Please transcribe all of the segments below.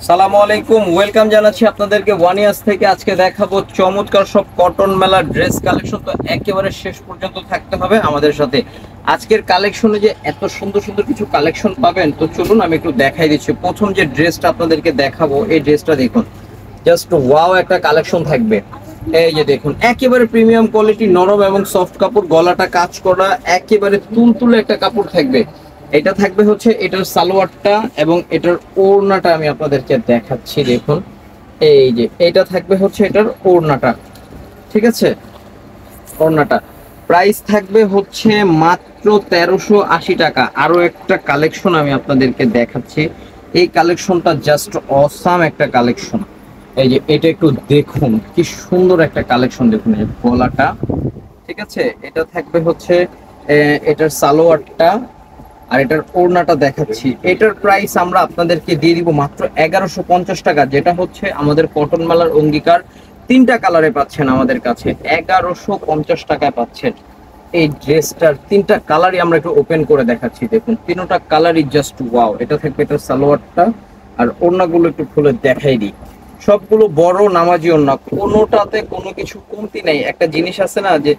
সালামু আলাইকুম, ওয়েলকাম জানাচ্ছি আপনাদেরকে ওয়ানিয়াস থেকে। আজকে দেখাবো চমৎকার সব কটন মেলা ড্রেস কালেকশন। তো একেবারে শেষ পর্যন্ত থাকতে হবে আমাদের সাথে। আজকের কালেকশনে যে এত সুন্দর সুন্দর কিছু কালেকশন পাবেন, তো চলুন আমি একটু দেখাই দিচ্ছি। প্রথম যে ড্রেসটা আপনাদেরকে দেখাবো, এই ড্রেসটা দেখুন, জাস্ট ওয়াও একটা কালেকশন থাকবে। এই যে দেখুন, একেবারে প্রিমিয়াম কোয়ালিটি, নরম এবং সফট কাপড়, গলাটা কাজ করা, একেবারে তুলতুলে একটা কাপড় থাকবে। এটা থাকবে হচ্ছে এটার সালোয়ারটা এবং এটার ওড়নাটা আমি আপনাদেরকে দেখাচ্ছি। দেখুন, এই যে এটা থাকবে হচ্ছে এটার ওড়নাটা, ঠিক আছে। ওড়নাটা প্রাইস থাকবে হচ্ছে মাত্র 1380 টাকা। আরো একটা কালেকশন আমি আপনাদেরকে দেখাচ্ছি। এই কালেকশনটা জাস্ট অসাম একটা কালেকশন। এই যে এটা একটু দেখুন, কি সুন্দর একটা কালেকশন। দেখুন এই গলাটা, ঠিক আছে। এটা থাকবে হচ্ছে এটার সালোয়ারটা আর এটার ওড়নাটা দেখাচ্ছি। এটার প্রাইস আমরা আপনাদেরকে দিয়ে দিব মাত্র 1150 টাকা, যেটা হচ্ছে আমাদের কটন মেলার অঙ্গীকার। তিনটা কালারে পাচ্ছেন আমাদের কাছে, 1150 টাকায় পাচ্ছেন এই ড্রেসটার তিনটা কালারই। আমরা একটু ওপেন করে দেখাচ্ছি, দেখুন তিনটা কালারই জাস্ট ওয়াও। এটা থাকবে এটার সালোয়ারটা আর ওড়নাগুলো একটু খুলে দেখাই দিই। সবগুলো বড় নামাজি ওড়না, কোনোটাতে কোনো কিছু কমতি নেই। একটা জিনিস আছে না যে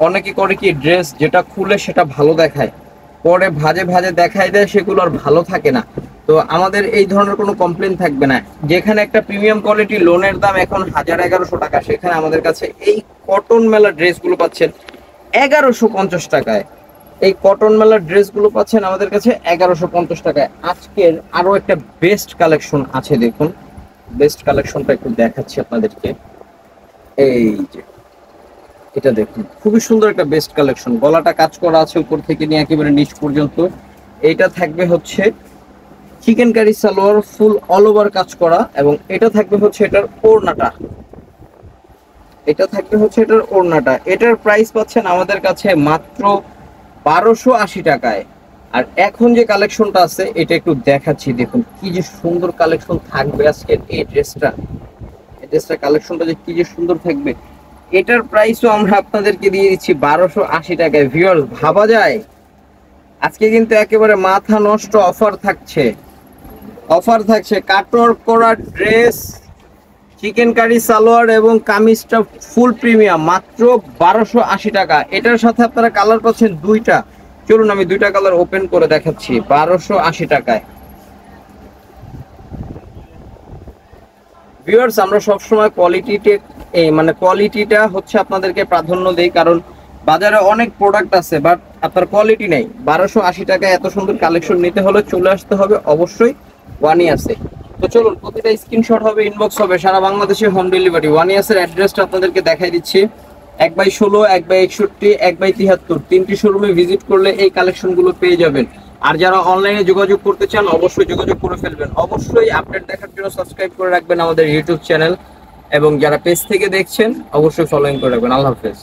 অনেকে করে কি, ড্রেস যেটা খুলে সেটা ভালো দেখায়, পরে ভাজে ভাজে দেখাই দেয়, সেগুলো আর ভালো থাকে না। তো আমাদের এই ধরনের কোনো কমপ্লেন থাকবে না। যেখানে একটা প্রিমিয়াম কোয়ালিটি লোনের দাম এখন 1100 টাকা, সেখানে আমাদের কাছে এই কটন মেলা ড্রেসগুলো পাচ্ছেন 1150 টাকায়। এই কটন মেলার ড্রেসগুলো পাচ্ছেন আমাদের কাছে 1150 টাকায়। আজকের আরো একটা বেস্ট কালেকশন আছে, দেখুন বেস্ট কালেকশনটা একটু দেখাচ্ছি আপনাদেরকে। এই যে এটা দেখুন, খুবই সুন্দর একটা বেস্ট কালেকশন। গলাটা কাজ করা আছে উপর থেকে নিয়ে একেবারে নিচ পর্যন্ত। এটা থাকবে হচ্ছে chikankari salwar, full all over কাজ করা, এবং এটা থাকবে হচ্ছে এটার ওড়নাটা। এটা থাকবে হচ্ছে এটার ওড়নাটা। এটার প্রাইস পাচ্ছেন আমাদের কাছে মাত্র 1280 টাকায়। আর এখন যে কালেকশনটা আছে এটা একটু দেখাচ্ছি, দেখুন কি যে সুন্দর কালেকশন থাকবে আজকের এই ড্রেসটা। এই ড্রেসটা কালেকশনটা যে কি যে সুন্দর থাকবে। এটার প্রাইসও আমরা আপনাদেরকে দিয়ে দিচ্ছি 1280 টাকায়। ভিউয়ার্স, ভাবা যায় আজকে কিন্তু একেবারে মাথা নষ্ট অফার থাকছে। অফার থাকছে কাটওয়ার্ক করা ড্রেস, চিকেন কারি সালোয়ার এবং কামিজটা ফুল প্রিমিয়াম, মাত্র 1280 টাকা। এটার সাথে আপনারা কালার পাচ্ছেন দুইটা। চলুন আমি দুইটা কালার ওপেন করে দেখাচ্ছি 1280 টাকায়। ভিউয়ার্স, আমরা সবসময় কোয়ালিটিটা হচ্ছে আপনাদেরকে প্রাধান্য দেই, কারণ বাজারে অনেক প্রোডাক্ট আছে বাট আপনার কোয়ালিটি নেই। 1280 টাকায় এত সুন্দর কালেকশন নিতে হলে চলে আসতে হবে অবশ্যই ওয়ানিয়াসে। তো চলুন, প্রতিটা স্ক্রিনশট হবে, ইনবক্স হবে, সারা বাংলাদেশে হোম ডেলিভারি। ওয়ানিয়াসের অ্যাড্রেসটা আপনাদেরকে দেখাই দিচ্ছি। 1/16, 1/61, 1/73 তিনটি শোরুমে ভিজিট করলে এই কালেকশনগুলো পেয়ে যাবেন। আর যারা অনলাইনে যোগাযোগ করতে চান অবশ্যই যোগাযোগ করে ফেলবেন। অবশ্যই আপডেট দেখার জন্য সাবস্ক্রাইব করে রাখবেন আমাদের ইউটিউব চ্যানেল, এবং যারা পেজ থেকে দেখছেন অবশ্যই ফলোইং করে রাখবেন। আল্লাহ হাফেজ।